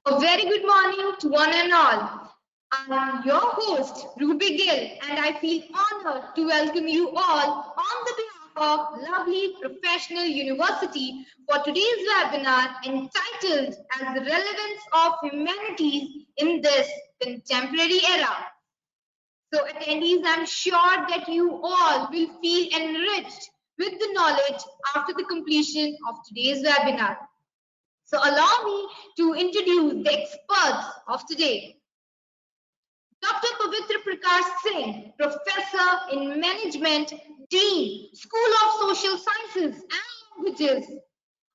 A very good morning to one and all. I'm your host, Ruby Gill, and I feel honored to welcome you all on the behalf of Lovely Professional University for today's webinar entitled as the Relevance of Humanities in this Contemporary Era. So attendees, I'm sure that you all will feel enriched with the knowledge after the completion of today's webinar. So allow me to introduce the experts of today. Dr. Pavitra Prakash Singh, Professor in Management, Dean, School of Social Sciences and Languages,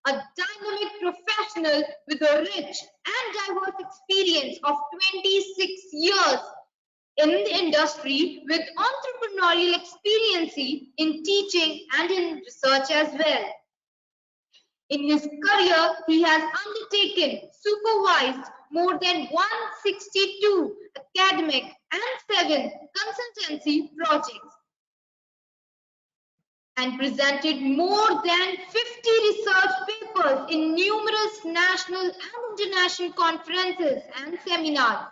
a dynamic professional with a rich and diverse experience of 26 years in the industry with entrepreneurial experience in teaching and in research as well. In his career, he has undertaken, supervised more than 162 academic and 7 consultancy projects and presented more than 50 research papers in numerous national and international conferences and seminars.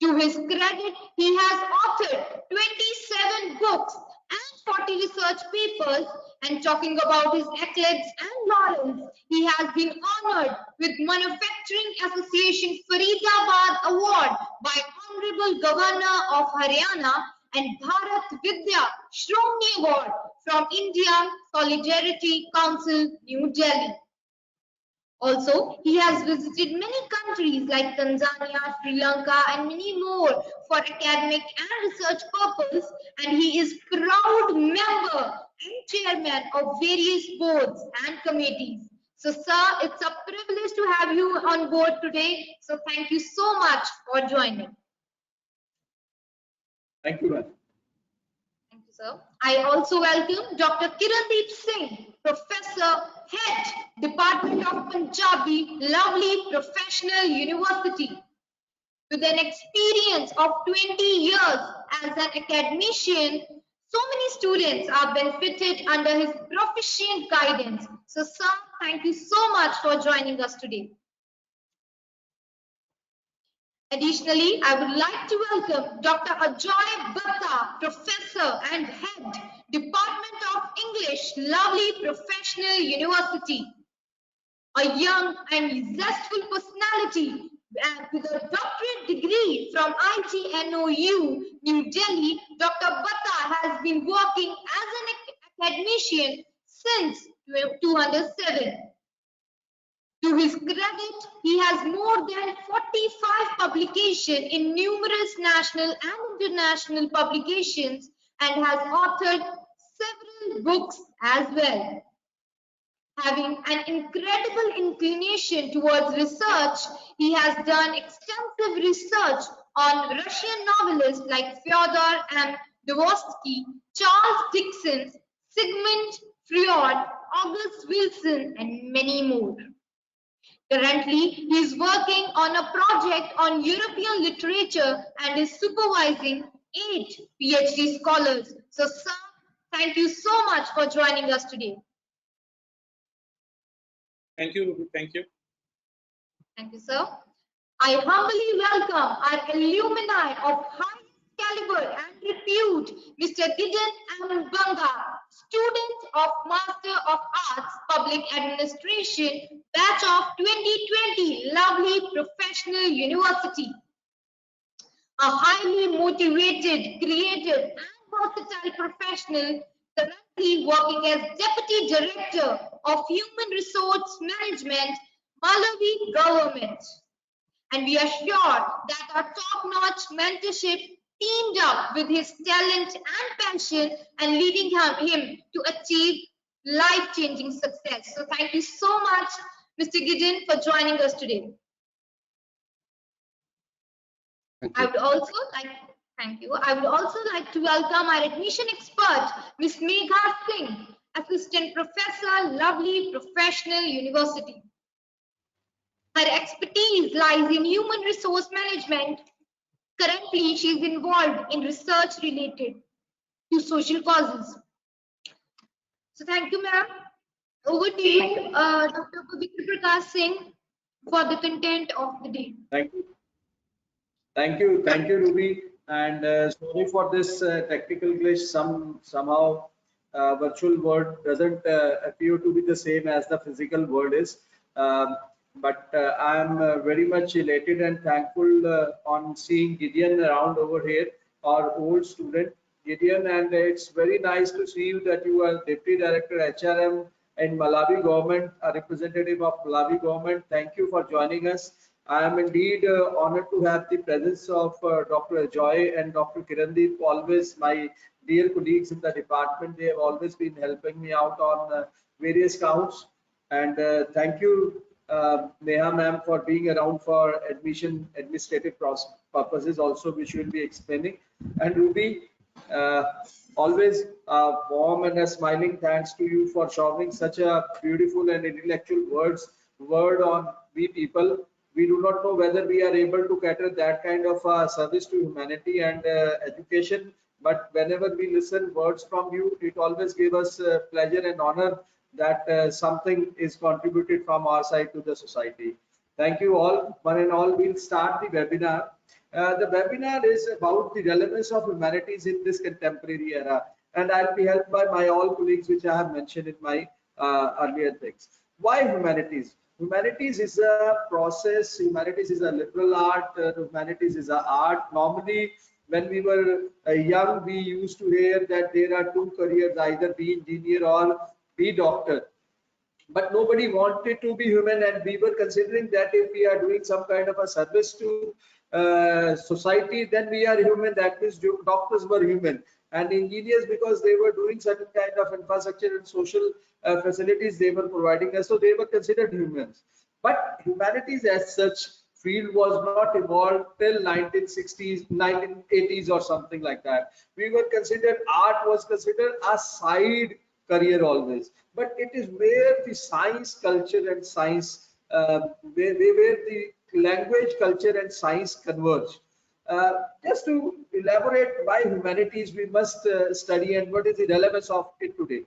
To his credit, he has authored 27 books and 40 research papers. And talking about his accolades and laurels, he has been honored with Manufacturing Association Faridabad Award by Honorable Governor of Haryana and Bharat Vidya Shromani Award from Indian Solidarity Council, New Delhi. Also, he has visited many countries like Tanzania, Sri Lanka, and many more for academic and research purposes, and he is proud member and chairman of various boards and committees. So, sir, it's a privilege to have you on board today. So, thank you so much for joining. Thank you, ma'am. Thank you, sir. I also welcome Dr. Kirandeep Singh, Professor, Head, Department of Punjabi, Lovely Professional University. With an experience of 20 years as an academician, so many students are benefited under his proficient guidance. So, sir, thank you so much for joining us today. Additionally, I would like to welcome Dr. Ajoy Batta, Professor and Head, Department of English, Lovely Professional University. A young and zestful personality and with a doctorate degree from ITNOU, New Delhi, Dr. Batta has been working as an academician since 2007. To his credit, he has more than 45 publications in numerous national and international publications and has authored several books as well. Having an incredible inclination towards research, he has done extensive research on Russian novelists like Fyodor M. Dostoevsky, Charles Dickens, Sigmund Freud, August Wilson, and many more. Currently, he is working on a project on European literature and is supervising 8 PhD scholars. So, sir, thank you so much for joining us today. Thank you, Ruby. Thank you. Thank you, sir. I humbly welcome our alumni of high caliber and repute, Mr. Gideon M. Banga, student of Master of Arts, Public Administration, batch of 2020, Lovely Professional University. A highly motivated, creative, and versatile professional currently working as Deputy Director of Human Resource Management, Malawi Government. And we are sure that our top-notch mentorship teamed up with his talent and passion and leading him to achieve life-changing success. So thank you so much, Mr. Gideon, for joining us today. I would also like to welcome our admission expert, Ms. Megha Singh, Assistant Professor, Lovely Professional University. Her expertise lies in human resource management. Currently, she is involved in research related to social causes. So thank you, ma'am. Over to you, Dr. Pavitra Prakash Singh. for the content of the day. Thank you. Thank you, Ruby. And sorry for this technical glitch. Somehow virtual word doesn't appear to be the same as the physical word is. But I am very much elated and thankful on seeing Gideon around over here, our old student Gideon. And it's very nice to see you that you are Deputy Director HRM in Malawi government, a representative of Malawi government. Thank you for joining us. I am indeed honored to have the presence of Dr. Ajoy and Dr. Kirandeep, always my dear colleagues in the department. They have always been helping me out on various counts. And thank you, Neha ma'am, for being around for admission administrative purposes also, which we will be explaining. And Ruby, uh, always warm and a smiling thanks to you for showering such a beautiful and intellectual word on we people. We do not know whether we are able to cater that kind of service to humanity and education, but whenever we listen words from you, it always gives us pleasure and honor that something is contributed from our side to the society. Thank you all. One and all, we'll start the webinar. The webinar is about the relevance of humanities in this contemporary era, and I'll be helped by my all colleagues, which I have mentioned in my earlier things. Why humanities? Humanities is a process. Humanities is a liberal art. Humanities is a art. Normally, when we were young, we used to hear that there are two careers: either be engineer or be doctor. But nobody wanted to be human, and we were considering that if we are doing some kind of a service to society, then we are human. That means doctors were human, and engineers, because they were doing certain kind of infrastructure and social facilities they were providing us, so they were considered humans. But humanities as such field was not evolved till 1960s, 1980s or something like that. We were considered, art was considered a side career always, but it is where the science, culture and science, where the language, culture and science converge. Just to elaborate why humanities we must study and what is the relevance of it today.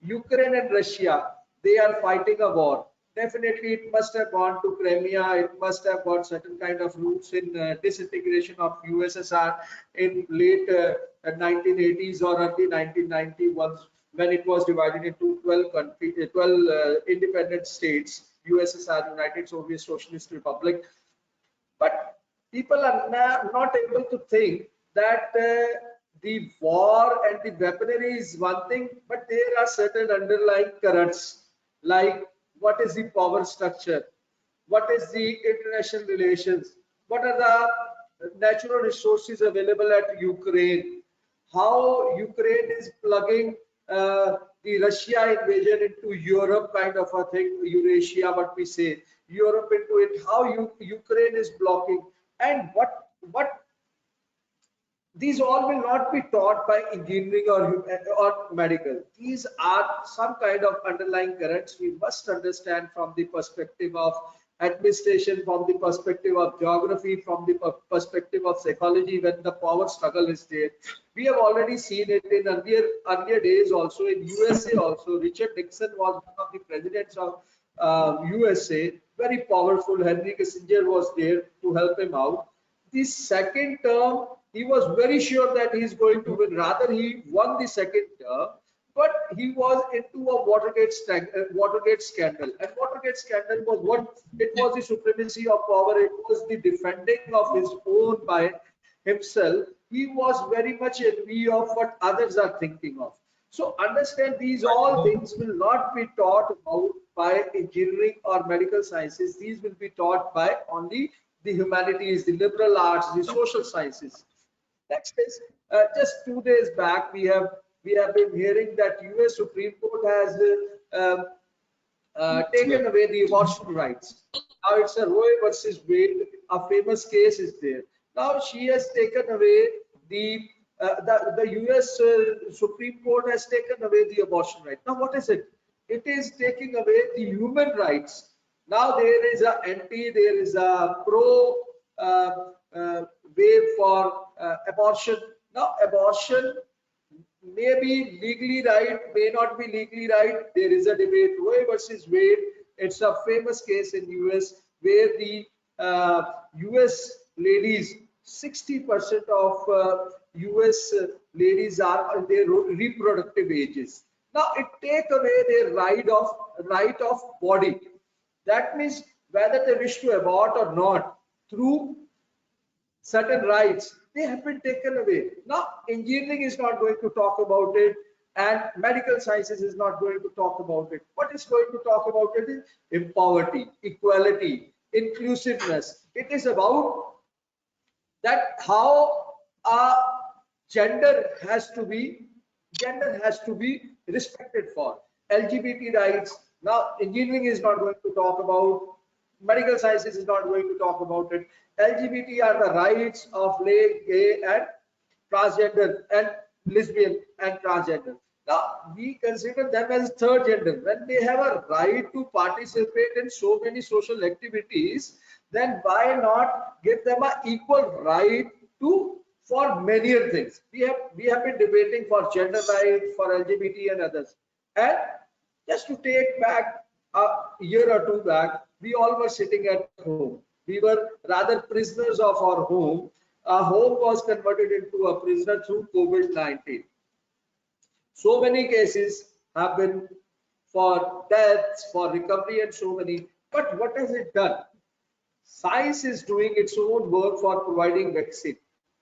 Ukraine and Russia, they are fighting a war. Definitely, it must have gone to Crimea. It must have got certain kind of roots in disintegration of USSR in late 1980s or early 1991, when it was divided into 12 countries, 12 independent states, USSR, United Soviet Socialist Republic. But people are not able to think that the war and the weaponry is one thing, but there are certain underlying currents, like what is the power structure, what is the international relations, what are the natural resources available at Ukraine, how Ukraine is plugging the Russia invasion into Europe, kind of a thing, Eurasia, what we say, Europe into it, how Ukraine is blocking, and what these all will not be taught by engineering or medical. These are some kind of underlying currents we must understand from the perspective of administration, from the perspective of geography, from the perspective of psychology. When the power struggle is there, we have already seen it in earlier days also. In USA also, Richard Nixon was one of the presidents of USA, very powerful. Henry Kissinger was there to help him out. The second term, he was very sure that he is going to win. Rather, he won the second term, but he was into a Watergate scandal. And Watergate scandal was what? It was the supremacy of power. It was the defending of his own by himself. He was very much in view of what others are thinking of. So understand, these all things will not be taught about by engineering or medical sciences. These will be taught by only the humanities, the liberal arts, the social sciences. Next is just 2 days back we have been hearing that US Supreme Court has taken away the abortion rights. Now it's a Roe versus Wade, a famous case is there. Now she has taken away the US Supreme Court has taken away the abortion right. Now what is it? It is taking away the human rights. Now there is a anti, there is a pro wave for abortion. Now abortion may be legally right, may not be legally right. There is a debate. Roe versus Wade. It's a famous case in US. where the US ladies, 60% of US ladies are in their reproductive ages. Now it take away their right of body. That means whether they wish to abort or not, through certain rights, they have been taken away. Now engineering is not going to talk about it, and medical sciences is not going to talk about it. What is going to talk about it is equality, equality, inclusiveness. It is about that how a gender has to be respected for LGBT rights. Now engineering is not going to talk about, medical sciences is not going to talk about it. LGBT are the rights of gay and transgender and lesbian and transgender. Now we consider them as third gender. When they have a right to participate in so many social activities, then why not give them an equal right to for many things? We have been debating for gender rights, for LGBT and others. And just to take back a year or two back, we all were sitting at home. We were rather prisoners of our home. Our home was converted into a prisoner through COVID-19. So many cases have been for deaths, for recovery, and so many. But what has it done? Science is doing its own work for providing vaccine.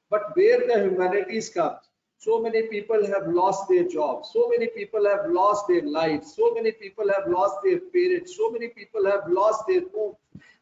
But where the humanities comes, so many people have lost their jobs, so many people have lost their lives, so many people have lost their parents, so many people have lost their homes,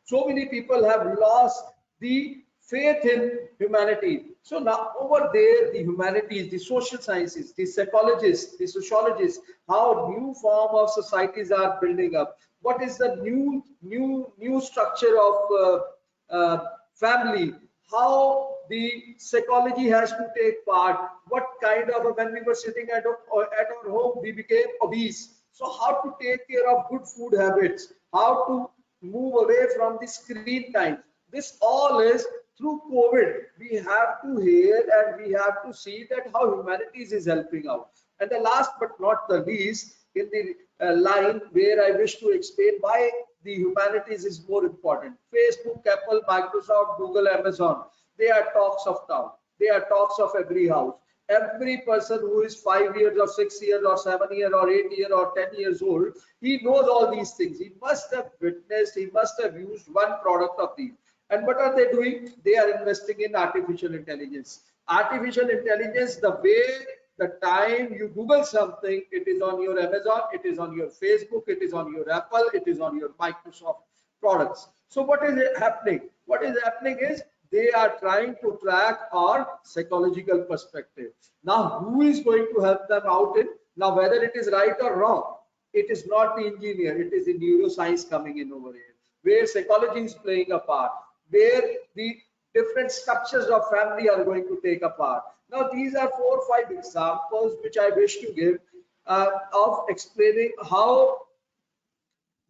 so many people have lost the faith in humanity. So now over there, the humanities, the social sciences, the psychologists, the sociologists, how new form of societies are building up. What is the new structure of family? How the psychology has to take part. What kind of, when we were sitting at our home, we became obese. So how to take care of good food habits? How to move away from the screen time? This all is through COVID. We have to hear and we have to see that how humanities is helping out. And the last but not the least, in the line where I wish to explain why the humanities is more important. Facebook, Apple, Microsoft, Google, Amazon, they are talks of town. They are talks of every house. Every person who is 5 years or 6 years or 7 years or 8 years or 10 years old, he knows all these things. He must have witnessed, he must have used one product of these. And what are they doing? They are investing in artificial intelligence. Artificial intelligence, the way, the time you Google something, it is on your Amazon, it is on your Facebook, it is on your Apple, it is on your Microsoft products. So what is happening? What is happening is they are trying to track our psychological perspective. Now, who is going to help them out in? Now, whether it is right or wrong, it is not the engineer, it is the neuroscience coming in over here, where psychology is playing a part, where the different structures of family are going to take a part. Now, these are 4 or 5 examples which I wish to give of explaining how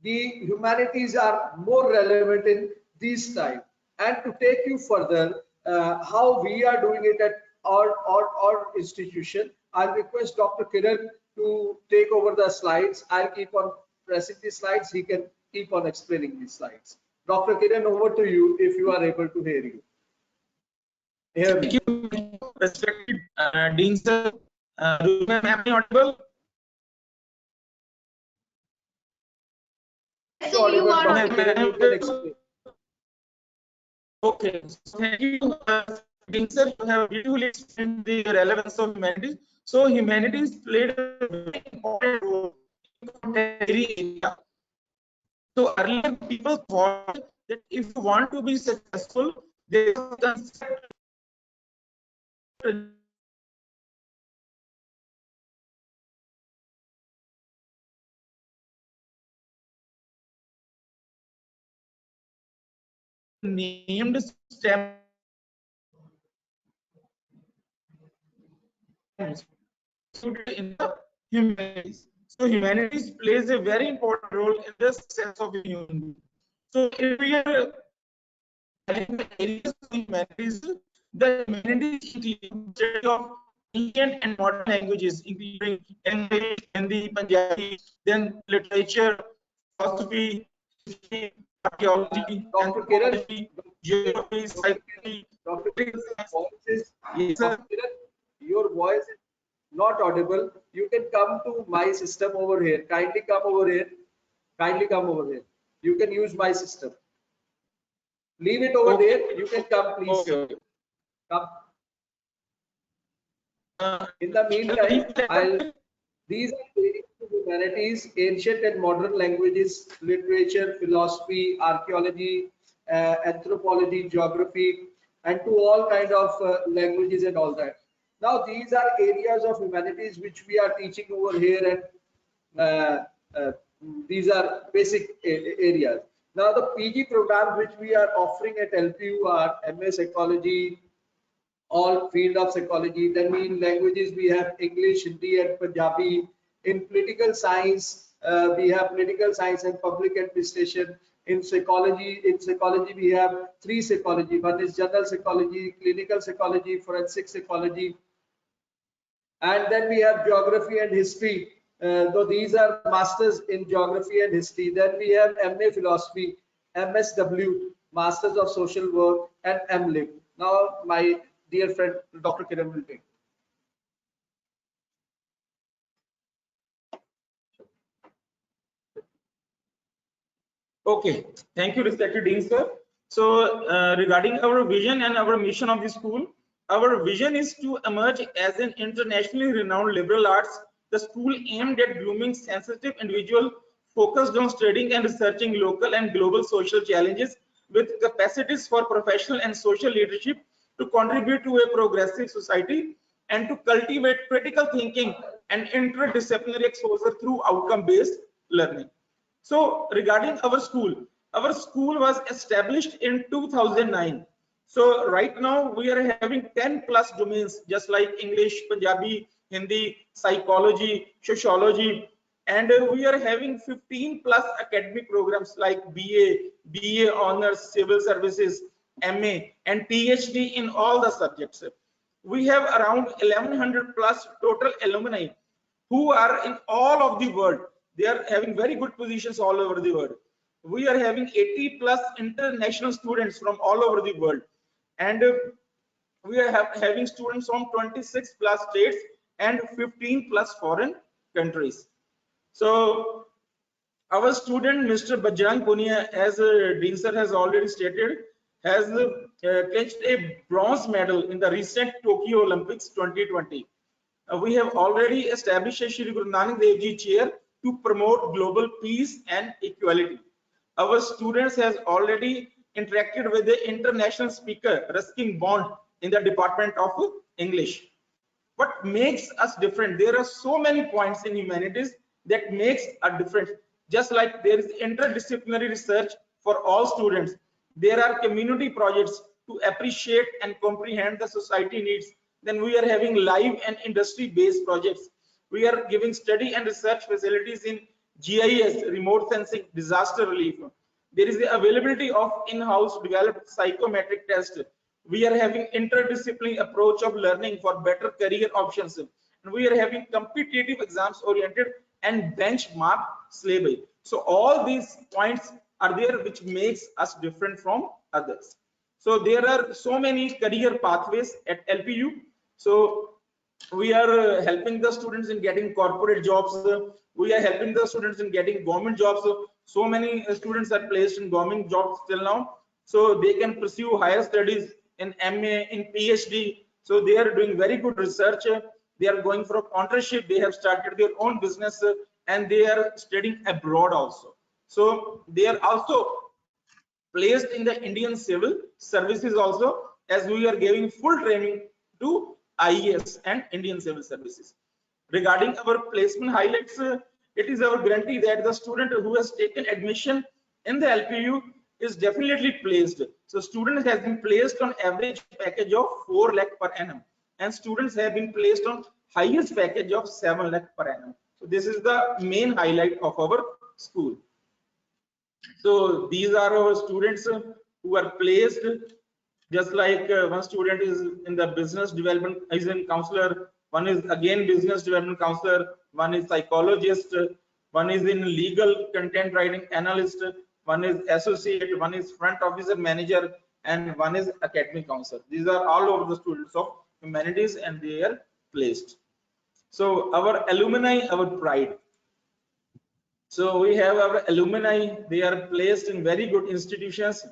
the humanities are more relevant in this time. And to take you further, how we are doing it at our institution, I'll request Dr. Kiran to take over the slides. I'll keep on pressing the slides. He can keep on explaining these slides. Dr. Kiran, over to you if you are able to hear you. Thank you, respected Dean sir. Am I audible? Yes, sir, you are Dr. audible. Kiran, you can explain. Okay, so thank you, Dean sir. You have beautifully explained the relevance of humanities. So humanities played a very important role in contemporary area. So earlier people thought that if you want to be successful, there is a concept named STEM in the humanities. So humanities plays a very important role in the success of a human being. So if we are having the areas of humanities, the humanities include study of ancient and modern languages, including English, Hindi, Punjabi, then literature, philosophy, history, archaeology, Dr. Kiran, anthropology, geography, psychology, Dr. political Kiran, science. Yes, Dr. sir. Kiran, your voice is not audible. You can come to my system over here. Kindly come over here. Kindly come over here. You can use my system. Leave it over Okay. there. You can come, please. Okay. Come. Uh, In the shall meantime, we I'll these are areas of humanities, ancient and modern languages, literature, philosophy, archaeology, anthropology, geography, and to all kind of languages and all that. Now, these are areas of humanities which we are teaching over here, and uh, uh, these are basic areas. Now, the PG programs which we are offering at LPU are MA Psychology, all field of psychology. Then in languages we have English, Hindi, and Punjabi. In political science, we have political science and public administration. In psychology we have three psychology. One is general psychology, clinical psychology, forensic psychology, and then we have geography and history. Though these are masters in geography and history. Then we have MA philosophy, MSW, masters of social work, and MLib. Now my dear friend Dr. Kiran will take. Okay, thank you, respected Dean sir. So, regarding our vision and our mission of the school, our vision is to emerge as an internationally renowned liberal arts, the school aimed at grooming sensitive individual focused on studying and researching local and global social challenges with capacities for professional and social leadership to contribute to a progressive society and to cultivate critical thinking and interdisciplinary exposure through outcome-based learning. So regarding our school was established in 2009. So right now we are having 10 plus domains, just like English, Punjabi, Hindi, psychology, sociology, and we are having 15 plus academic programs like BA Honors, Civil Services, MA, and PhD in all the subjects. We have around 1100 plus total alumni who are in all of the world. They are having very good positions all over the world. We are having 80 plus international students from all over the world, and we are having students from 26 plus states and 15 plus foreign countries. So our student Mr. Bajrang Punia, as Dean sir has already stated, has clinched a bronze medal in the recent Tokyo Olympics 2020. We have already established a Shri Guru Nanak Dev Ji chair to promote global peace and equality. Our students has already interacted with the international speaker Ruskin Bond in the Department of English. What makes us different? There are so many points in humanities that makes a difference. Just like there is interdisciplinary research for all students, there are community projects to appreciate and comprehend the society needs. Then we are having live and industry based projects. We are giving study and research facilities in GIS, remote sensing, disaster relief. There is the availability of in-house developed psychometric test. We are having interdisciplinary approach of learning for better career options, and we are having competitive exams oriented and benchmark syllabi. So all these points are there which makes us different from others. So there are so many career pathways at LPU. So we are helping the students in getting corporate jobs. We are helping the students in getting government jobs. So many students are placed in government jobs till now, so they can pursue higher studies in MA, in PhD. So they are doing very good research. They are going for a entrepreneurship. They have started their own business, and they are studying abroad also. So they are also placed in the Indian civil services also, as we are giving full training to IES and Indian civil services. Regarding our placement highlights, it is our guarantee that the student who has taken admission in the LPU is definitely placed. So students has been placed on average package of 4 lakh per annum, and students have been placed on highest package of 7 lakh per annum. So this is the main highlight of our school. So these are our students who are placed. Just like one student is in the business development, is in counselor, one is again business development counselor, one is psychologist, one is in legal content writing analyst, one is associate, one is front officer manager, and one is academic counselor. These are all over the students of humanities, and they are placed. So our alumni, our pride. So we have our alumni, they are placed in very good institutions.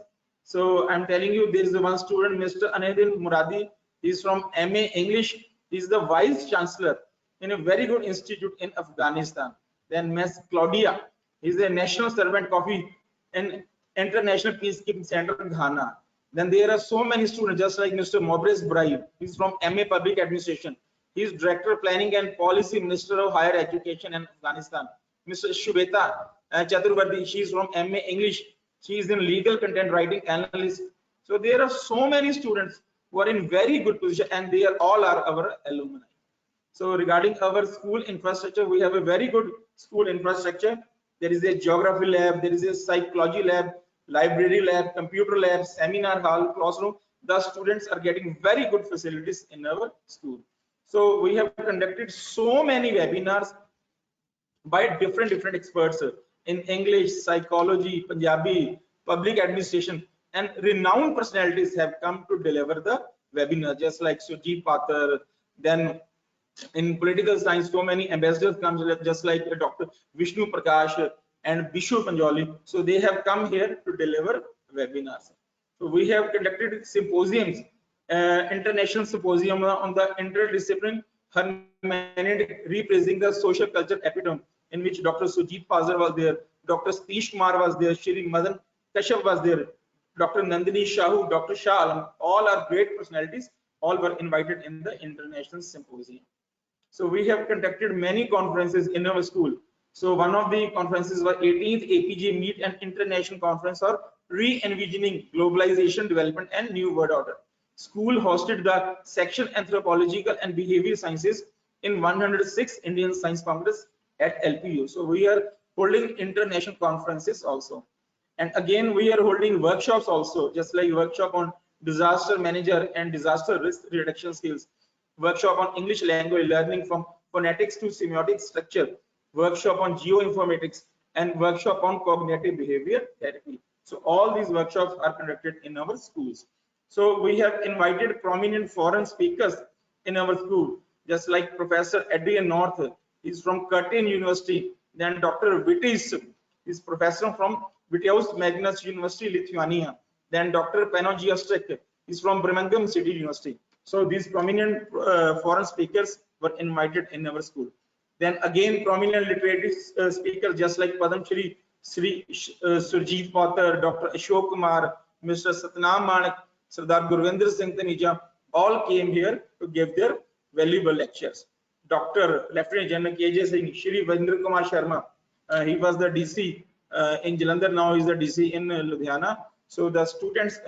So I'm telling you, there is one student, Mr. Anedin Muradi, he is from MA English. He is the vice chancellor in a very good institute in Afghanistan. Then Ms. Claudia, he is a national servant coffee in International Peacekeeping Center in Ghana. Then there are so many students, just like Mr. Mobres Brahim, he is from MA Public Administration. He is Director of Planning and Policy, Minister of Higher Education in Afghanistan. Mr. Shubeta Chaturvedi, she is from MA English. She is in legal content writing analyst. So there are so many students who are in very good position, and they are all are our alumni. So regarding our school infrastructure, we have a very good school infrastructure. There is a geography lab, there is a psychology lab, library lab, computer lab, seminar hall, classroom. The students are getting very good facilities in our school. So we have conducted so many webinars by different experts in English, psychology, Punjabi, public administration, and renowned personalities have come to deliver the webinar, just like Sujit Pathar. Then in political science, so many ambassadors come, just like Dr. Vishnu Prakash and Bishu Panjoli. So they have come here to deliver webinars. So we have conducted symposiums, international symposium on the interdisciplinary hermeneutic representing the social culture epitome, in which Dr. Sujit Pazar was there, Dr. Satish Kumar was there, Shri Madan Kashyap was there, Dr. Nandini Shahu, Dr. Shah Alam, all are great personalities, all were invited in the international symposium. So we have conducted many conferences in our school. So one of the conferences was 18th APJ Meet and International Conference for Re-envisioning Globalization, Development and New World Order. School hosted the section Anthropological and Behavior Sciences in 106 Indian Science Congress at LPU. So we are holding international conferences also. And again, we are holding workshops also, just like workshop on disaster manager and disaster risk reduction skills, workshop on English language learning from phonetics to semiotic structure, workshop on geoinformatics, and workshop on cognitive behavior therapy. So all these workshops are conducted in our schools. So we have invited prominent foreign speakers in our school, just like Professor Adrian North, he's from Curtin University. Then Dr. Vitis is professor from Vitiaus Magnus University, Lithuania. Then Dr. Panogiostek is from Birmingham City University. So these prominent foreign speakers were invited in our school. Then again, prominent literary speakers, just like Padam Shri Surjit Pathar, Dr. Ashok Kumar, Mr. Satnam Manak, Sardar Gurvinder Singh Taneja, all came here to give their valuable lectures. Dr. Lieutenant General KJ Singh, Shri Vandra Kumar Sharma, he was the DC in Jalandhar, now he is the DC in Ludhiana. So the students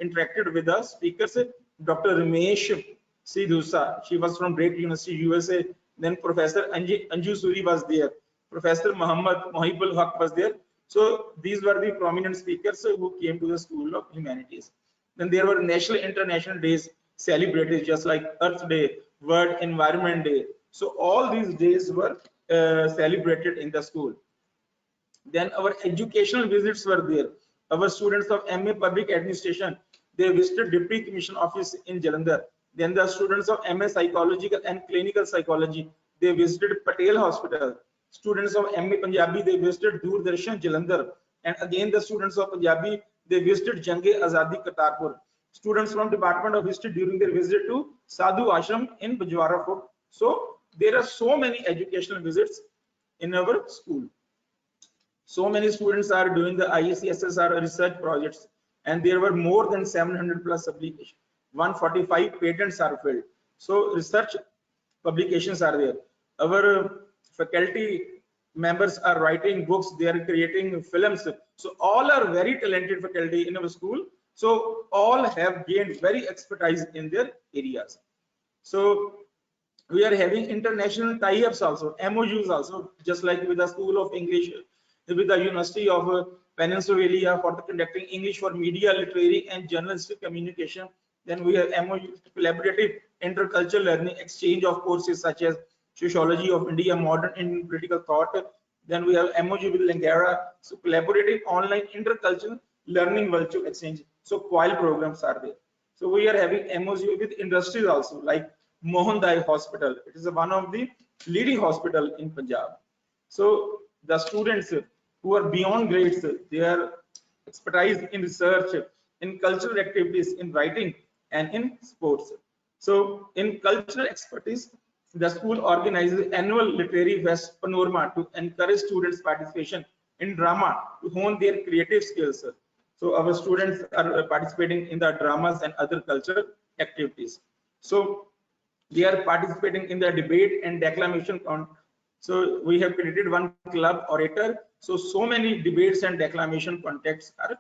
interacted with the speakers. Dr. Ramesh Sidhusa, she was from Drake University, USA. Then Professor Anju Suri was there. Professor Muhammad Mohibul Haq was there. So these were the prominent speakers who came to the School of Humanities. Then there were national, international days celebrated, just like Earth Day, World Environment Day. So all these days were celebrated in the school. Then our educational visits were there. Our students of MA Public Administration, they visited Deputy Commission Office in Jalandhar. Then the students of MA Psychological and Clinical Psychology, they visited Patel Hospital. Students of MA Punjabi, they visited Doordarshan Jalandhar. And again, the students of Punjabi, they visited Jange Azadi Kartarpur. Students from Department of History during their visit to Sadhu Ashram in Bajwara Fort. So there are so many educational visits in our school. So many students are doing the IECSSR research projects, and there were more than 700 plus applications. 145 patents are filed. So research publications are there. Our faculty members are writing books, they are creating films. So all are very talented faculty in our school. So all have gained very expertise in their areas. So we are having international tie-ups also, MOUs also, just like with the School of English, with the University of Pennsylvania for conducting English for media, literary and journalistic communication. Then we have MOU, collaborative intercultural learning, exchange of courses such as Sociology of India, Modern and Critical Thought, Then we have MOU with Langara, so collaborating online intercultural learning virtual exchange. So COIL programs are there. So we are having MOU with industries also, like Mohandai Hospital. It is one of the leading hospital in Punjab. So the students who are beyond grades, they are expertise in research, in cultural activities, in writing, and in sports. So in cultural expertise, the school organizes annual literary fest Panorama to encourage students' participation in drama to hone their creative skills. So our students are participating in the dramas and other cultural activities. So we are participating in the debate and declamation. So we have created one club orator. So many debates and declamation contexts are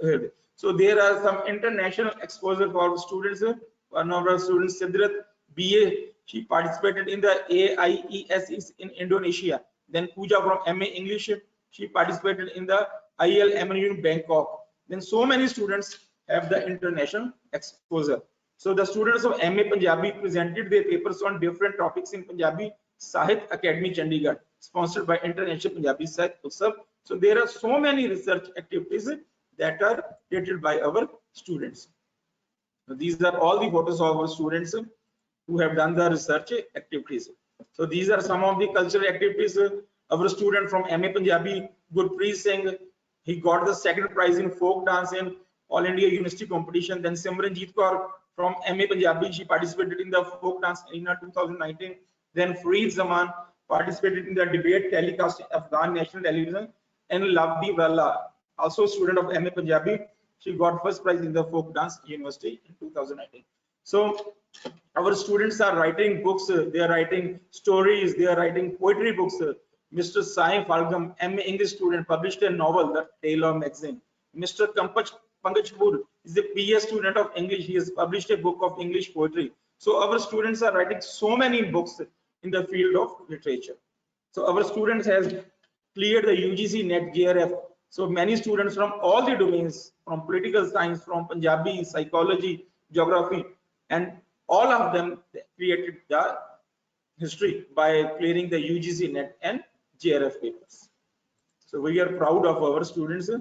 held. So there are some international exposure for students. One of our students, Sidrat BA, she participated in the AIES in Indonesia. Then Pooja from MA English, she participated in the ILMU in Bangkok. Then so many students have the international exposure. So the students of MA Punjabi presented their papers on different topics in Punjabi Sahit Academy Chandigarh, sponsored by International Punjabi Sahit Utsav. So there are so many research activities that are created by our students. So these are all the photos of our students who have done the research activities. So these are some of the cultural activities. Our student from MA Punjabi, Gurpreet Singh, he got the second prize in folk dance in All India University competition. Then Simranjeet Kaur from MA Punjabi, she participated in the folk dance in 2019. Then Fareed Zaman participated in the debate telecast in Afghan National Television. And Lavdi Walla, also a student of MA Punjabi, she got first prize in the folk dance university in 2019. So our students are writing books, they are writing stories, they are writing poetry books. Mr. Sai Falgam, MA English student, published a novel, The Taylor Magazine. Mr. Pankaj is a PA student of English. He has published a book of English poetry. So our students are writing so many books in the field of literature. So our students has cleared the UGC NET JRF. So many students from all the domains, from political science, from Punjabi, psychology, geography, and all of them created the history by clearing the UGC NET and JRF papers. So we are proud of our students.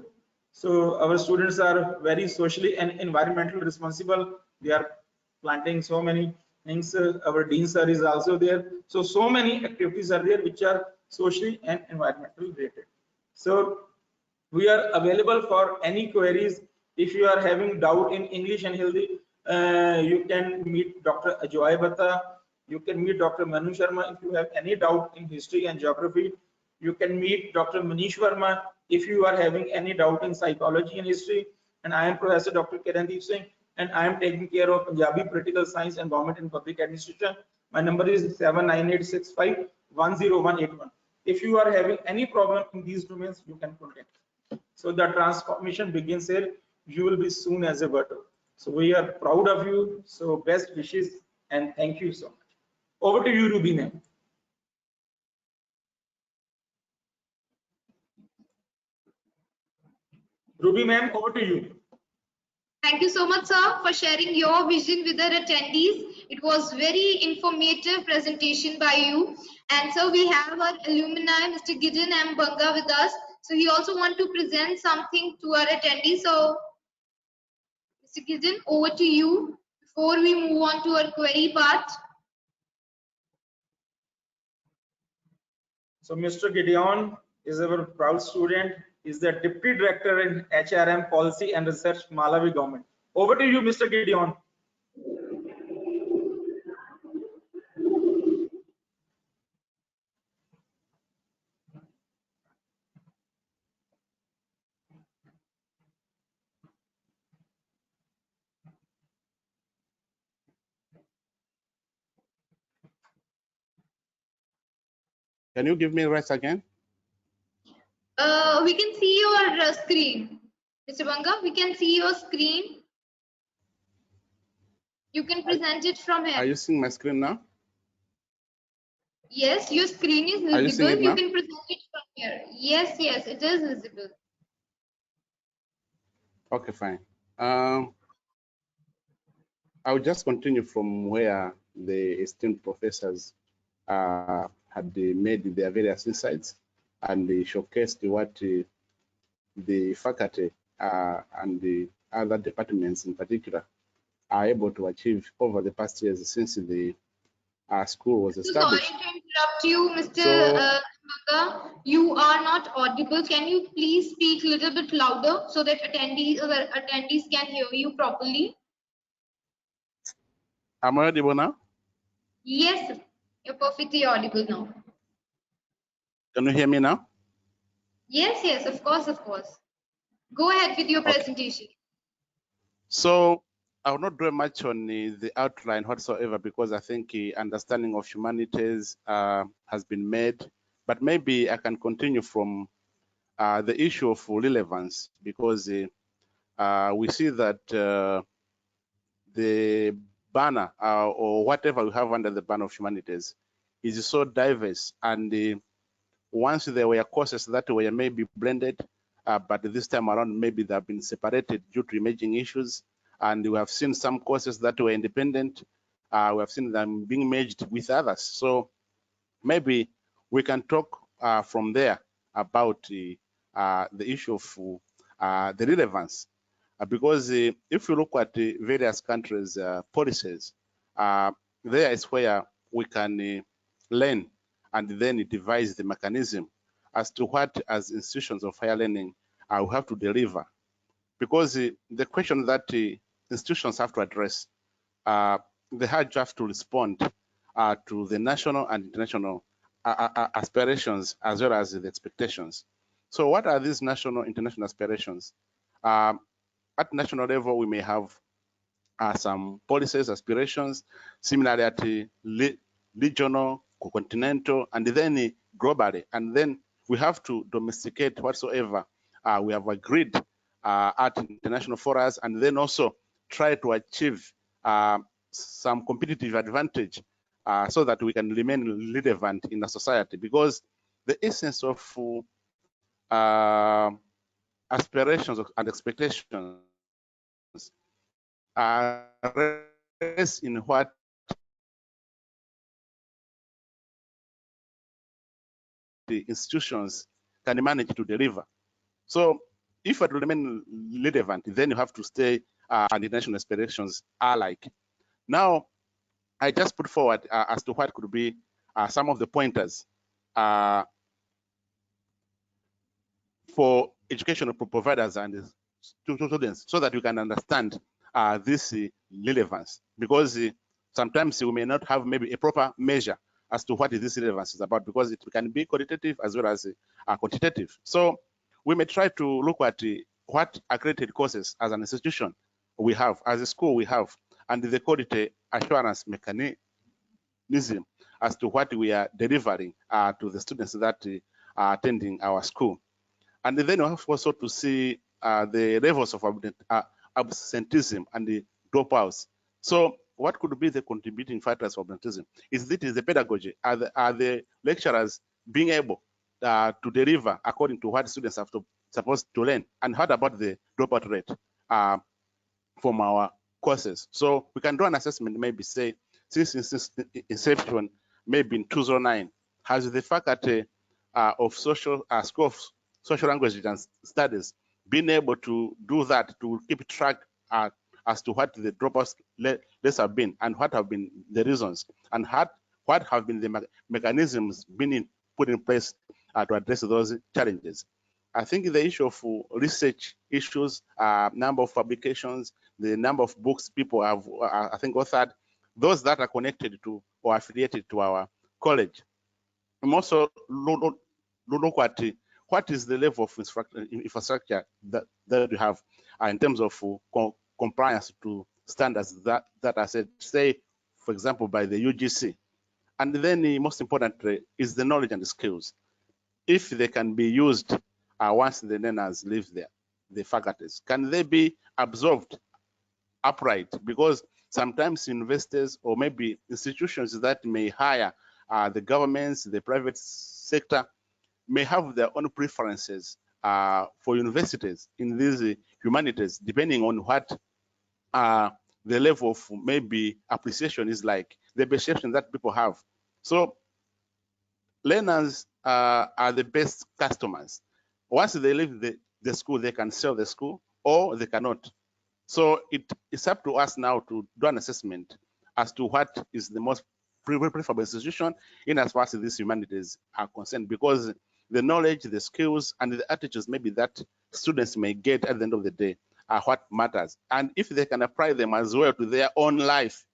So our students are very socially and environmentally responsible. They are planting so many things. Our dean sir is also there. So many activities are there which are socially and environmentally related. So we are available for any queries. If you are having doubt in English and Hindi, you can meet Dr. Ajoy Bhatta. You can meet Dr. Manu Sharma if you have any doubt in history and geography. You can meet Dr. Manish Verma if you are having any doubt in psychology and history. And I am Professor Dr. Kirandeep Singh, and I am taking care of Punjabi Political Science and Government and Public Administration. My number is 79865-10181. If you are having any problem in these domains, you can contact. So the transformation begins here. You will be soon as a virtual. So we are proud of you. So best wishes and thank you so much. Over to you, Ruby ma'am. Ruby ma'am, over to you. Thank you so much, sir, for sharing your vision with our attendees. It was very informative presentation by you. And so we have our alumni, Mr. Gideon M. Banga, with us. So he also want to present something to our attendees. So Mr. Gideon, over to you before we move on to our query part. So Mr. Gideon is our proud student. Is the Deputy Director in HRM Policy and Research, Malawi Government. Over to you, Mr. Gideon. Can you give me rest again? We can see your screen. Mr. Banga, we can see your screen. You can present it from here. Are you seeing my screen now? Yes, your screen is Are you seeing visible. it You now? can present it from here. Yes, yes, it is visible. Okay, fine. I'll just continue from where the esteemed professors had made their various insights and they showcased what the faculty and the other departments in particular are able to achieve over the past years since the school was So sorry established. to interrupt you, Mr. So, Banga. You are not audible. Can you please speak a little bit louder so that attendees can hear you properly? am I audible now? Yes, you're perfectly audible now. Can you hear me now? Yes, yes, of course, of course. Go ahead with your Okay. presentation. So I will not dwell much on the outline whatsoever because I think understanding of humanities has been made. But maybe I can continue from the issue of relevance because we see that the banner or whatever we have under the banner of humanities is so diverse. And once there were courses that were maybe blended, but this time around maybe they have been separated due to emerging issues. And we have seen some courses that were independent. We have seen them being merged with others. So maybe we can talk from there about the issue of the relevance. Because if you look at the various countries' policies, there is where we can learn and then devise the mechanism as to what, as institutions of higher learning, we have to deliver. Because the question that institutions have to address, they have to respond to the national and international aspirations as well as the expectations. So what are these national, international aspirations? At national level, we may have some policies, aspirations, similarly at regional, continental, and then globally. And then we have to domesticate whatsoever we have agreed at international forums, and then also try to achieve some competitive advantage so that we can remain relevant in the society. Because the essence of aspirations and expectations rests in what the institutions can manage to deliver. So if it remain relevant, then you have to stay and the national aspirations are like. Now, I just put forward as to what could be some of the pointers for educational providers and students so that you can understand this relevance. Because sometimes we may not have maybe a proper measure as to what this relevance is about, because it can be qualitative as well as quantitative. So we may try to look at what accredited courses as an institution we have, as a school we have, and the quality assurance mechanism as to what we are delivering to the students that are attending our school. And then you have also to see the levels of absenteeism and the dropouts. So what could be the contributing factors for absenteeism? Is the pedagogy? Are the lecturers being able to deliver according to what students have supposed to learn? And how about the dropout rate from our courses? So we can do an assessment, maybe say, since inception, maybe in 2009, has the faculty of social school of social languages and studies been able to do that, to keep track as to what the dropouts rates have been and what have been the reasons, and what have been the mechanisms put in place to address those challenges. I think the issue of research issues, number of publications, the number of books people have, I think, authored, those that are connected to or affiliated to our college. I'm also look at what is the level of infrastructure that we have in terms of compliance to standards that are set, say, for example, by the UGC. And then most importantly is the knowledge and the skills. If they can be used once the learners leave the faculties, can they be absorbed upright? Because sometimes investors or maybe institutions that may hire the governments, the private sector, may have their own preferences for universities in these humanities, depending on what the level of maybe appreciation is like, the perception that people have. So learners are the best customers. Once they leave the school, they can sell the school or they cannot. So it's up to us now to do an assessment as to what is the most preferable institution in as far as these humanities are concerned, because the knowledge, the skills, and the attitudes maybe that students may get at the end of the day are what matters. And if they can apply them as well to their own life,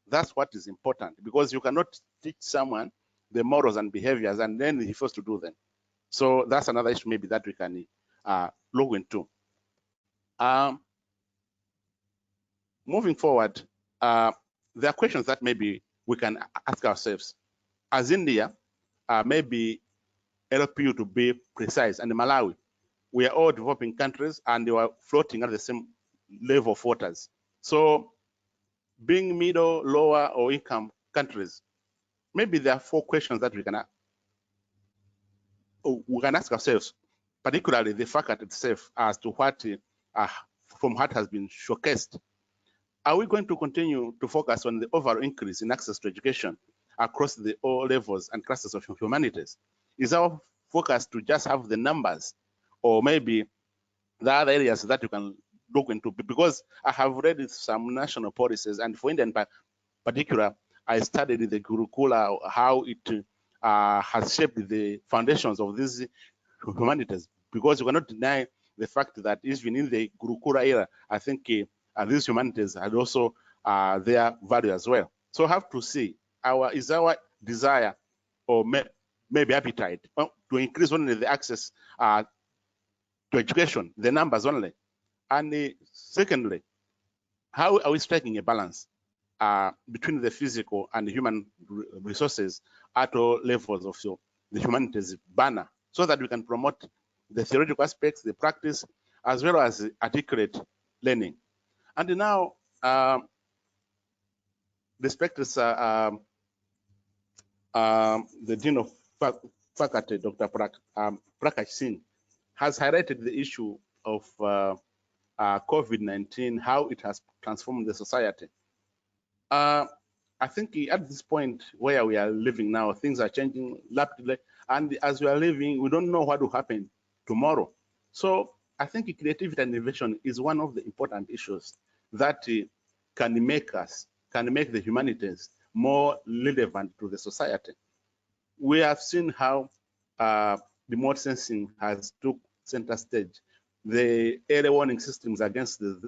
that's what is important, because you cannot teach someone the morals and behaviors and then he fails to do them. So that's another issue maybe that we can look into. Moving forward, there are questions that maybe we can ask ourselves. As India, maybe LPU to be precise, and Malawi, we are all developing countries and they were floating at the same level of waters. So being middle, lower, or income countries, maybe there are 4 questions that we can ask ourselves, particularly the faculty itself, as to what, from what has been showcased. Are we going to continue to focus on the overall increase in access to education across the all levels and classes of humanities? Is our focus to just have the numbers, or maybe the other areas that you can look into? Because I have read some national policies, and for India in particular, I studied the curricula, how it has shaped the foundations of these humanities. Because you cannot deny the fact that even in the curricula era, I think these humanities had also their value as well. So I have to see is our desire or maybe appetite to increase only the access to education, the numbers only. And secondly, how are we striking a balance between the physical and the human resources at all levels of the humanities banner, so that we can promote the theoretical aspects, the practice, as well as articulate learning. And now, the specters, the Dean of Faculty, Dr. Prakash Singh, has highlighted the issue of COVID-19, how it has transformed the society. I think at this point where we are living now, things are changing rapidly, and as we are living, we don't know what will happen tomorrow. So I think creativity and innovation is one of the important issues that can make the humanities more relevant to the society. We have seen how remote sensing has took center stage, the early warning systems against the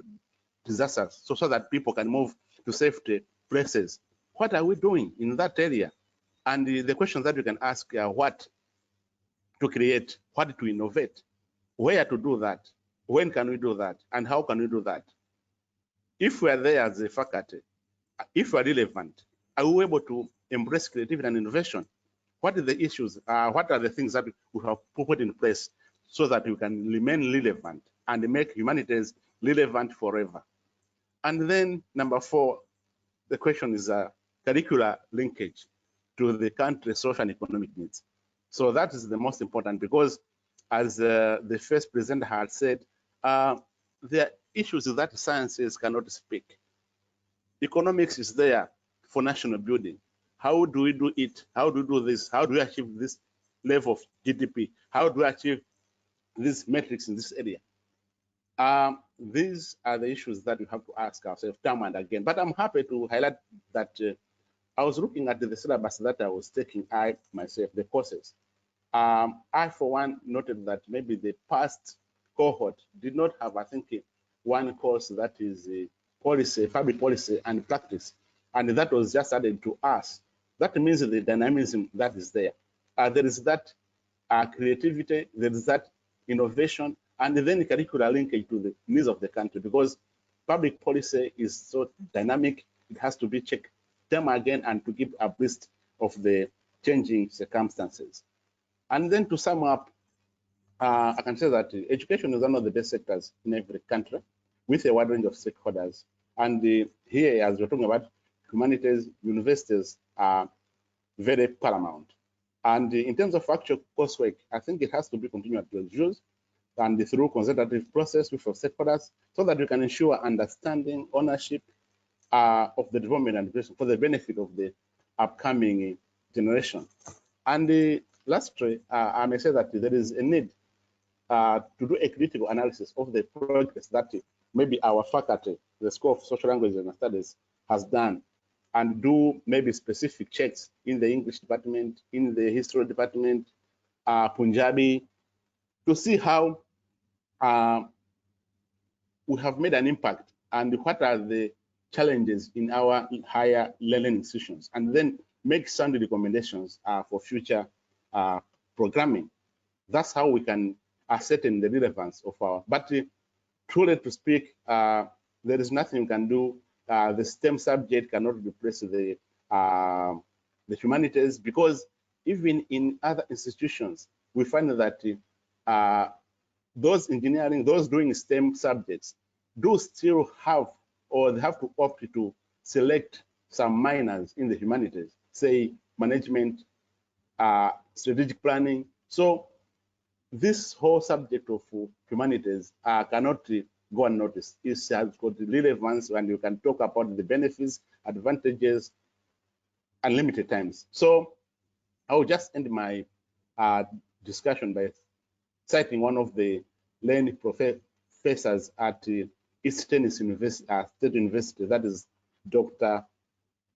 disasters, so that people can move to safety places. What are we doing in that area? And the questions that we can ask are what to create, what to innovate, where to do that, when can we do that, and how can we do that? If we are there as a faculty, if we are relevant, are we able to embrace creativity and innovation? What are the issues? What are the things that we have put in place so that we can remain relevant and make humanities relevant forever? And then number 4, the question is curricular linkage to the country's social and economic needs. So that is the most important, because as the first presenter had said, there are issues that sciences cannot speak. Economics is there for national building. How do we do it? How do we do this? How do we achieve this level of GDP? How do we achieve these metrics in this area? These are the issues that we have to ask ourselves time and again. But I'm happy to highlight that I was looking at the syllabus that I was taking, I myself, the courses. I, for one, noted that maybe the past cohort did not have, I think, one course that is policy, public policy and practice. And that was just added to us. That means the dynamism that is there. There is that creativity, there is that innovation, and then curricular linkage to the needs of the country, because public policy is so dynamic, it has to be checked time again and to keep abreast of the changing circumstances. And then to sum up, I can say that education is one of the best sectors in every country with a wide range of stakeholders. And here, as we're talking about humanities, universities are very paramount. And in terms of actual coursework, I think it has to be continued to use and through consultative process with stakeholders, so that we can ensure understanding, ownership of the development and education for the benefit of the upcoming generation. And Lastly, I may say that there is a need to do a critical analysis of the progress that maybe our faculty, the School of Social Languages and Studies, has done, and do maybe specific checks in the English department, in the history department, Punjabi, to see how we have made an impact and what are the challenges in our higher learning institutions, and then make sound recommendations for future programming. That's how we can ascertain the relevance of our, but truly to speak, there is nothing you can do. The STEM subject cannot replace the humanities, because even in other institutions, we find that those engineering, those doing STEM subjects do still have, or they have to opt to select some minors in the humanities, say management, strategic planning. So this whole subject of humanities cannot go unnoticed. It has got relevance, and you can talk about the benefits, advantages, unlimited times. So I will just end my discussion by citing one of the learned professors at East Tennessee University, State University, that is Dr.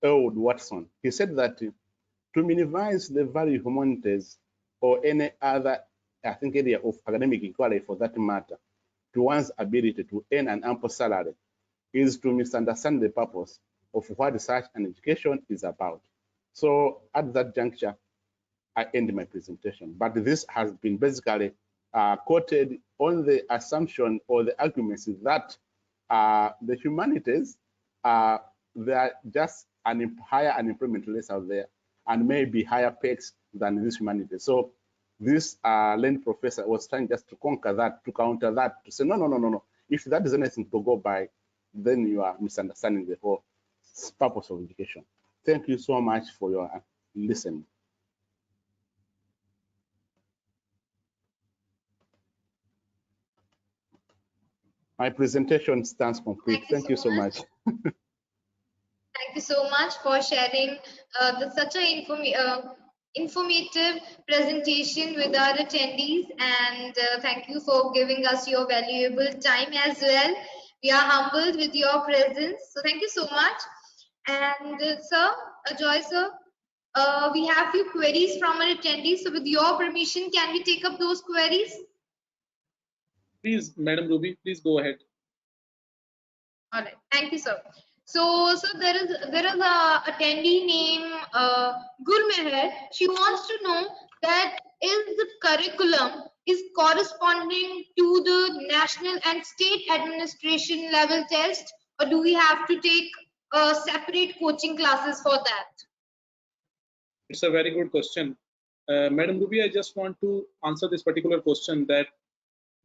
Earl Watson. He said that to minimize the value of humanities or any other, I think, area of academic inquiry for that matter, to one's ability to earn an ample salary is to misunderstand the purpose of what research and education is about. So at that juncture, I end my presentation. But this has been basically quoted on the assumption or the arguments that the humanities, they are just higher unemployment rates out there, and maybe higher paychecks than this humanities. So this learned professor was trying just to conquer that, to counter that, to say, no. If that is anything to go by, then you are misunderstanding the whole purpose of education. Thank you so much for your listening. My presentation stands complete. Thank you so much. Thank you so much for sharing such an informative presentation with our attendees, and thank you for giving us your valuable time as well. We are humbled with your presence, so thank you so much. And sir, Joy sir, we have few queries from our attendees, so with your permission, can we take up those queries? Please, Madam Ruby, please go ahead. All right, thank you, sir. So there is a attendee named Gurmeher. She wants to know that is the curriculum is corresponding to the national and state administration level test, or do we have to take separate coaching classes for that? It's a very good question. Madam Ruby, I just want to answer this particular question, that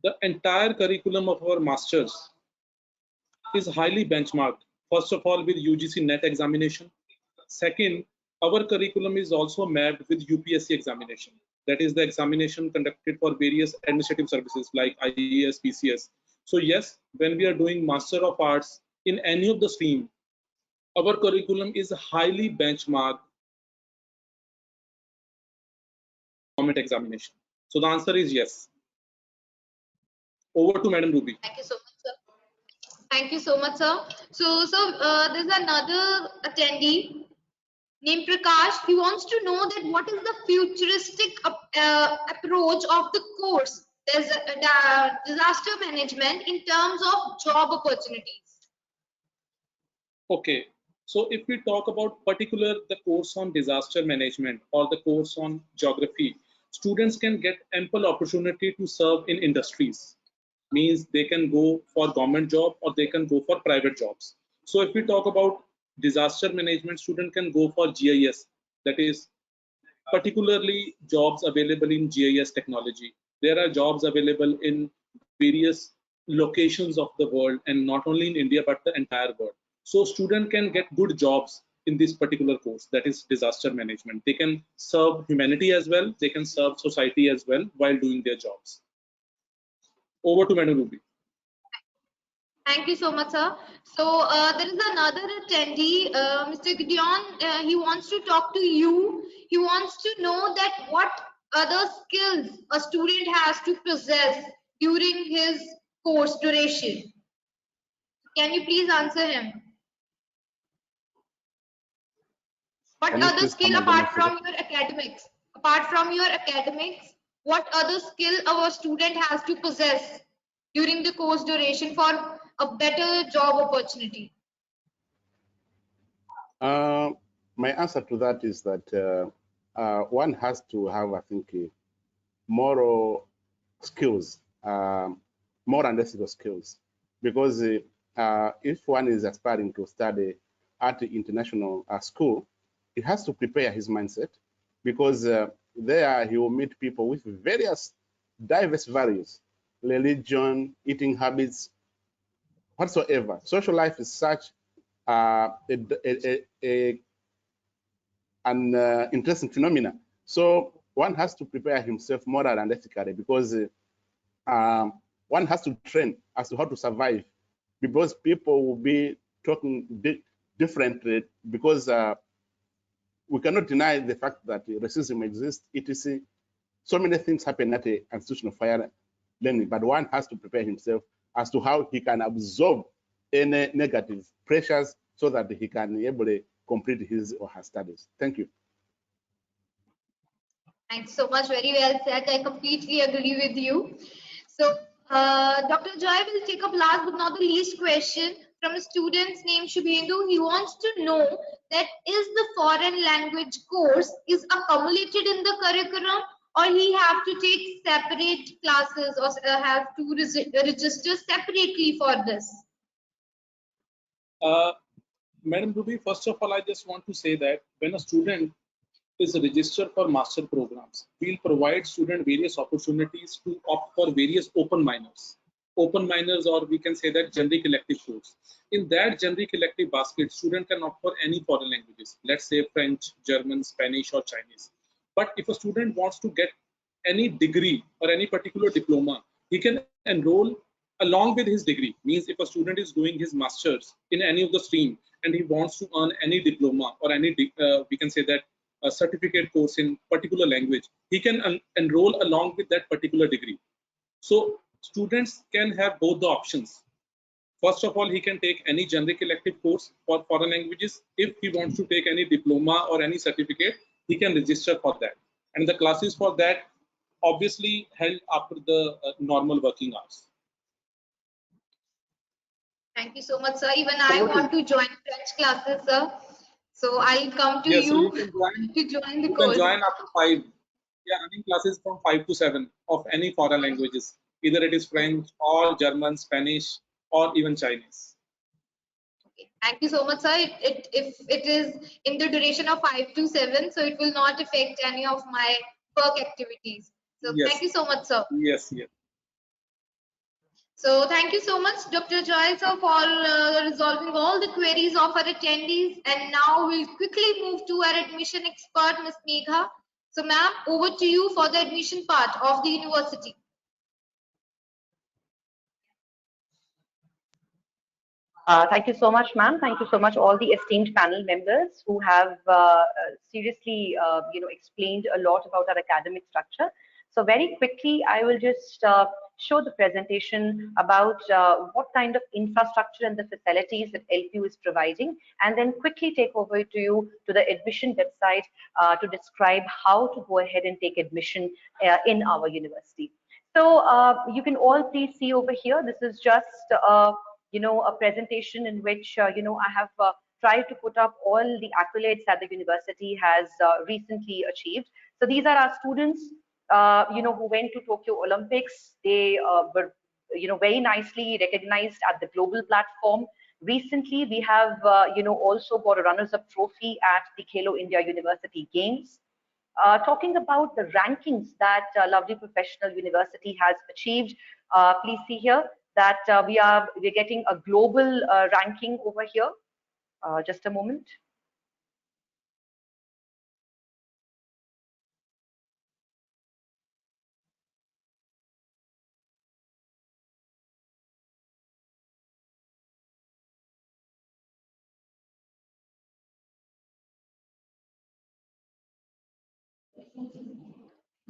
the entire curriculum of our masters is highly benchmarked. First of all, with UGC NET examination. Second, our curriculum is also mapped with UPSC examination. That is the examination conducted for various administrative services like IAS, PCS. So yes, when we are doing Master of Arts in any of the stream, our curriculum is highly benchmarked government examination. So the answer is yes. Over to Madam Ruby. Thank you so much, sir. Thank you so much, sir. So there's another attendee named Prakash. He wants to know that what is the futuristic approach of the course, there's disaster management in terms of job opportunities. Okay, so if we talk about the course on disaster management or the course on geography, students can get ample opportunity to serve in industries. Means they can go for government job or they can go for private jobs. So if we talk about disaster management, student can go for GIS, that is particularly jobs available in GIS technology. There are jobs available in various locations of the world, and not only in India but the entire world. So student can get good jobs in this particular course, that is disaster management. They can serve humanity as well, they can serve society as well while doing their jobs. Over to Madam Ruby. Thank you so much, sir. So there is another attendee, Mr. Gideon. He wants to talk to you. He wants to know that what other skills a student has to possess during his course duration? Can you please answer him? What Can you other please skill come on the apart mic again? from your academics? Apart from your academics, what other skill our student has to possess during the course duration for a better job opportunity? My answer to that is that one has to have, I think, moral skills, moral and ethical skills, because if one is aspiring to study at the international school, he has to prepare his mindset, because there he will meet people with various diverse values, religion, eating habits, whatsoever. Social life is such an interesting phenomena. So one has to prepare himself moral and ethically, because one has to train as to how to survive, because people will be talking differently, because we cannot deny the fact that racism exists, etc. So many things happen at an institution of higher learning, but one has to prepare himself as to how he can absorb any negative pressures so that he can be able to complete his or her studies. Thank you. Thanks so much. Very well said. I completely agree with you. So, Dr. Joy will take up last but not the least question from a student's name Shubhendu. He wants to know that is the foreign language course is accumulated in the curriculum, or he have to take separate classes, or have to register separately for this? Madam Ruby, first of all, I just want to say that when a student is registered for master programs, we'll provide student various opportunities to opt for various open minors. Open minors, or we can say that generic elective course. In that generic elective basket, student can opt for any foreign languages, let's say French, German, Spanish, or Chinese. But if a student wants to get any degree or any particular diploma, he can enroll along with his degree. Means if a student is doing his masters in any of the stream and he wants to earn any diploma or any we can say that a certificate course in particular language, he can enroll along with that particular degree. So students can have both the options. First of all, he can take any generic elective course for foreign languages. If he wants to take any diploma or any certificate, he can register for that. And the classes for that obviously held after the normal working hours. Thank you so much, sir. Even I want to join French classes, sir. So I'll come to Yes, so you you can join. to join the You can course. join after 5. Yeah, running classes from 5 to 7 of any foreign languages. Either it is French or German, Spanish, or even Chinese. Okay. Thank you so much, sir. If it is in the duration of 5 to 7, so it will not affect any of my work activities. So thank Yes, you so much, sir. yes, yes. So thank you so much, Dr. Joy, sir, for resolving all the queries of our attendees. And now we'll quickly move to our admission expert, Ms. Megha. So ma'am, over to you for the admission part of the university. Thank you so much, ma'am. Thank you so much, all the esteemed panel members who have seriously, explained a lot about our academic structure. So very quickly, I will just show the presentation about what kind of infrastructure and the facilities that LPU is providing, and then quickly take over to you to the admission website to describe how to go ahead and take admission in our university. So you can all please see over here, this is just a presentation in which, I have tried to put up all the accolades that the university has recently achieved. So these are our students, who went to Tokyo Olympics. They were, very nicely recognized at the global platform. Recently, we have, also got a runners-up trophy at the Khelo India University Games. Talking about the rankings that Lovely Professional University has achieved, please see here that we're getting a global ranking over here. Just a moment.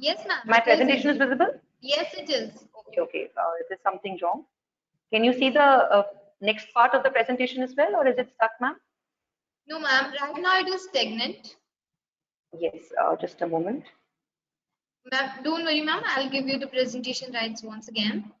Yes, ma'am. My presentation is visible? Yes, it is. Okay, okay. Is there something wrong? Can you see the next part of the presentation as well, or is it stuck, ma'am? No, ma'am. Right now it is stagnant. Yes, just a moment. Ma'am, don't worry, ma'am. I'll give you the presentation rights once again.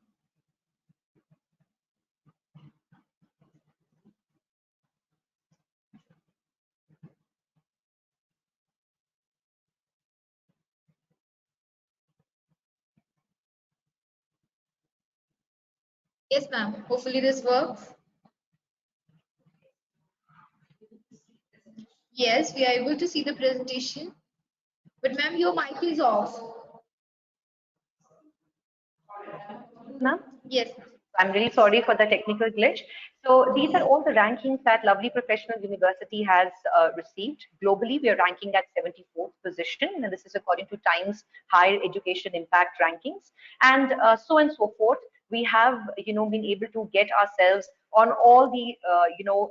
Yes, ma'am. Hopefully this works. Yes, we are able to see the presentation. But ma'am, your mic is off. Ma'am? Yes. I'm really sorry for the technical glitch. So these are all the rankings that Lovely Professional University has received. Globally, we are ranking at 74th position, and this is according to Times Higher Education Impact Rankings, and so and so forth. We have, been able to get ourselves on all the,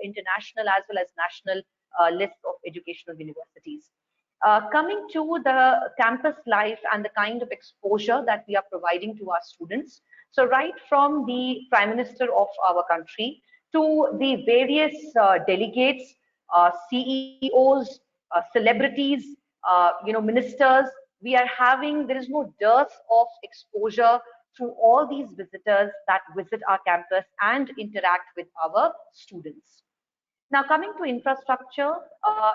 international as well as national lists of educational universities. Coming to the campus life and the kind of exposure that we are providing to our students. So right from the Prime Minister of our country to the various delegates, CEOs, celebrities, ministers, we are having, there is no dearth of exposure to all these visitors that visit our campus and interact with our students. Now, coming to infrastructure,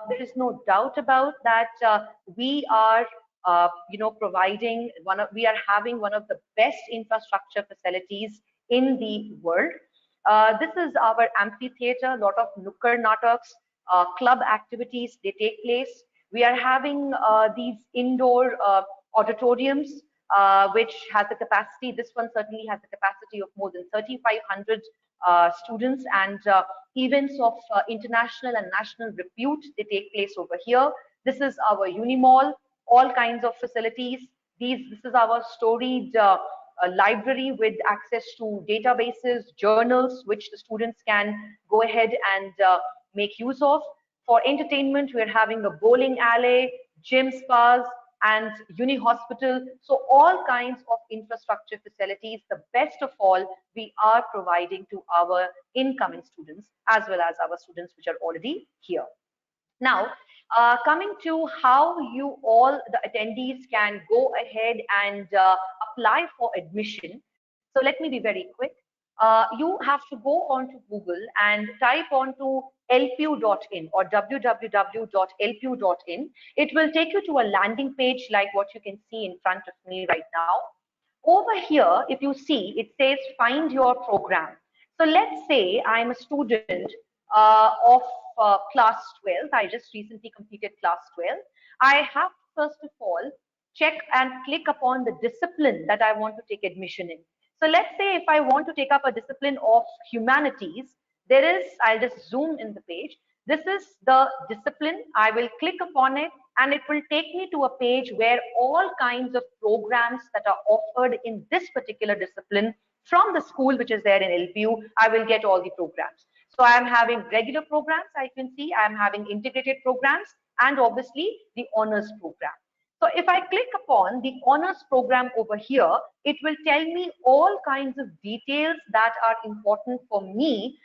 there is no doubt about that. We are, providing we are having one of the best infrastructure facilities in the world. This is our amphitheater. A lot of nukkar nataks, club activities, they take place. We are having these indoor auditoriums, which has a capacity. This one certainly has a capacity of more than 3,500 students, and events of international and national repute, they take place over here. This is our Unimall, all kinds of facilities. This is our storied library with access to databases, journals, which the students can go ahead and make use of. For entertainment, we're having a bowling alley, gym spas, and uni hospital. So all kinds of infrastructure facilities, the best of all, we are providing to our incoming students as well as our students which are already here. Now, coming to how you all, the attendees, can go ahead and apply for admission. So let me be very quick. You have to go onto Google and type onto lpu.in or www.lpu.in. It will take you to a landing page like what you can see in front of me right now. Over here, if you see, it says find your program. So let's say I'm a student of class 12. I just recently completed class 12. I have to first of all check and click upon the discipline that I want to take admission in. So let's say if I want to take up a discipline of humanities, there is, I'll just zoom in the page. This is the discipline. I will click upon it and it will take me to a page where all kinds of programs that are offered in this particular discipline from the school which is there in LPU, I will get all the programs. So I am having regular programs, I can see, I am having integrated programs, and obviously the honors program. So if I click upon the honors program over here, it will tell me all kinds of details that are important for me,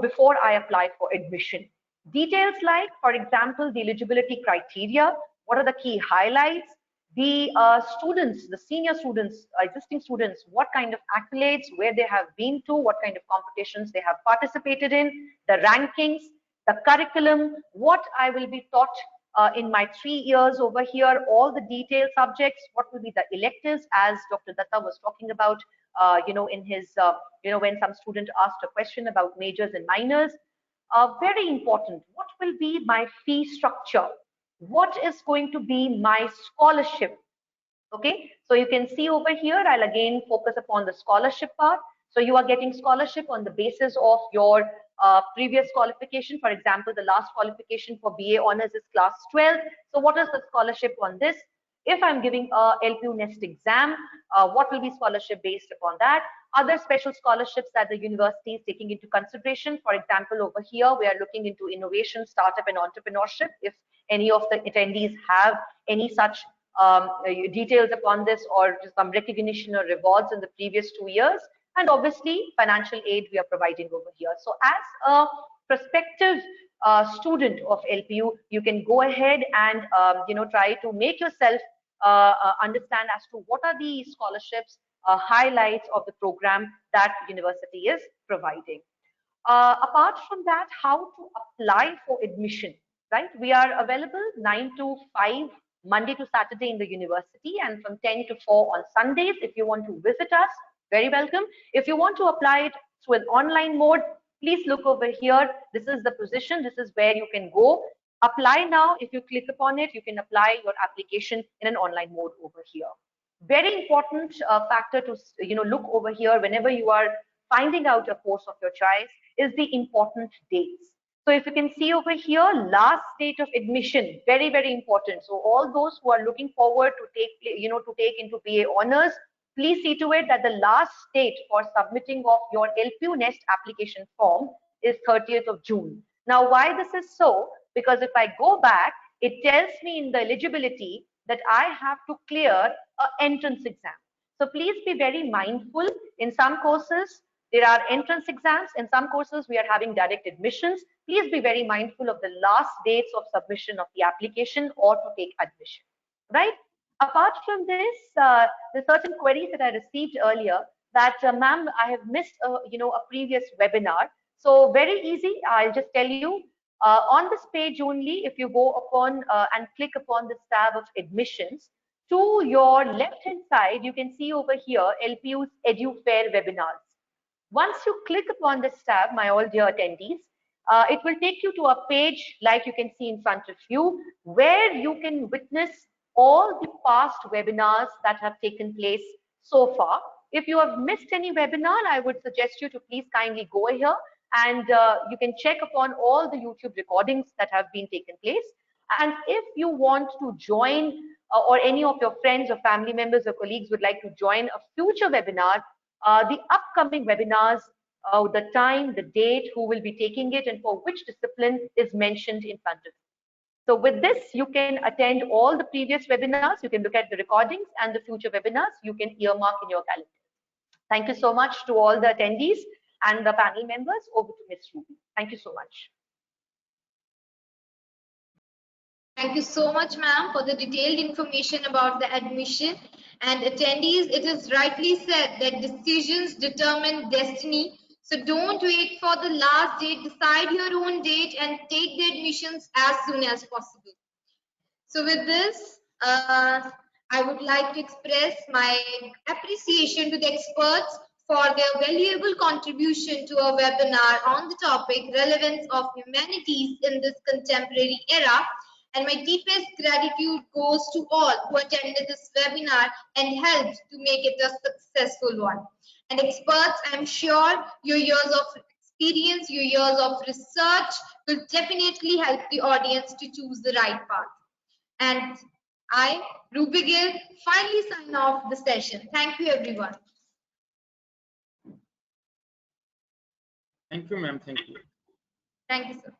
before I apply for admission. Details like, for example, the eligibility criteria, what are the key highlights, the students, the senior students, existing students, what kind of accolades, where they have been to, what kind of competitions they have participated in, the rankings, the curriculum, what I will be taught in my 3 years over here, all the detailed subjects, what will be the electives, as Dr. Datta was talking about, in his, when some student asked a question about majors and minors. Very important, what will be my fee structure? What is going to be my scholarship? Okay, so you can see over here, I'll again focus upon the scholarship part. So you are getting scholarship on the basis of your previous qualification. For example, the last qualification for BA Honors is class 12. So what is the scholarship on this? If I'm giving a LPU NEST exam, what will be scholarship based upon that? Other special scholarships that the university is taking into consideration. For example, over here, we are looking into innovation, startup, and entrepreneurship. If any of the attendees have any such details upon this or some recognition or rewards in the previous 2 years. And obviously, financial aid we are providing over here. So as a prospective student of LPU, you can go ahead and try to make yourself understand as to what are the scholarships, highlights of the program that university is providing. Apart from that, how to apply for admission, right? We are available 9 to 5 Monday to Saturday in the university, and from 10 to 4 on Sundays. If you want to visit us, very welcome. If you want to apply it through an online mode, please look over here. This is the position. This is where you can go. Apply now. If you click upon it, you can apply your application in an online mode over here. Very important factor to look over here whenever you are finding out a course of your choice is the important dates. So if you can see over here, last date of admission, very, very important. So all those who are looking forward to take into BA honors, please see to it that the last date for submitting of your LPU Nest application form is 30th of June. Now, why this is so? Because if I go back, it tells me in the eligibility that I have to clear an entrance exam. So please be very mindful. In some courses, there are entrance exams. In some courses, we are having direct admissions. Please be very mindful of the last dates of submission of the application or to take admission, right? Apart from this, the certain queries that I received earlier that, ma'am, I have missed, a previous webinar. So very easy. I'll just tell you on this page only, if you go upon and click upon this tab of admissions, to your left-hand side, you can see over here LPU's Edu Fair webinars. Once you click upon this tab, my all dear attendees, it will take you to a page like you can see in front of you, where you can witness all the past webinars that have taken place so far. If you have missed any webinar, I would suggest you to please kindly go here and you can check upon all the YouTube recordings that have been taken place. And if you want to join or any of your friends or family members or colleagues would like to join a future webinar, the upcoming webinars, the time, the date, who will be taking it, and for which discipline is mentioned in front of you. So with this, you can attend all the previous webinars, you can look at the recordings, and the future webinars you can earmark in your calendar. Thank you so much to all the attendees and the panel members. Over to Ms. Ruby. Thank you so much. Thank you so much, ma'am, for the detailed information about the admission. And attendees, it is rightly said that decisions determine destiny. So don't wait for the last date, decide your own date and take the admissions as soon as possible. So with this, I would like to express my appreciation to the experts for their valuable contribution to our webinar on the topic Relevance of Humanities in this Contemporary Era. And my deepest gratitude goes to all who attended this webinar and helped to make it a successful one. And experts, I'm sure your years of experience, your years of research will definitely help the audience to choose the right path. And I, Ruby Gill, finally sign off the session. Thank you, everyone. Thank you, ma'am. Thank you. Thank you, sir.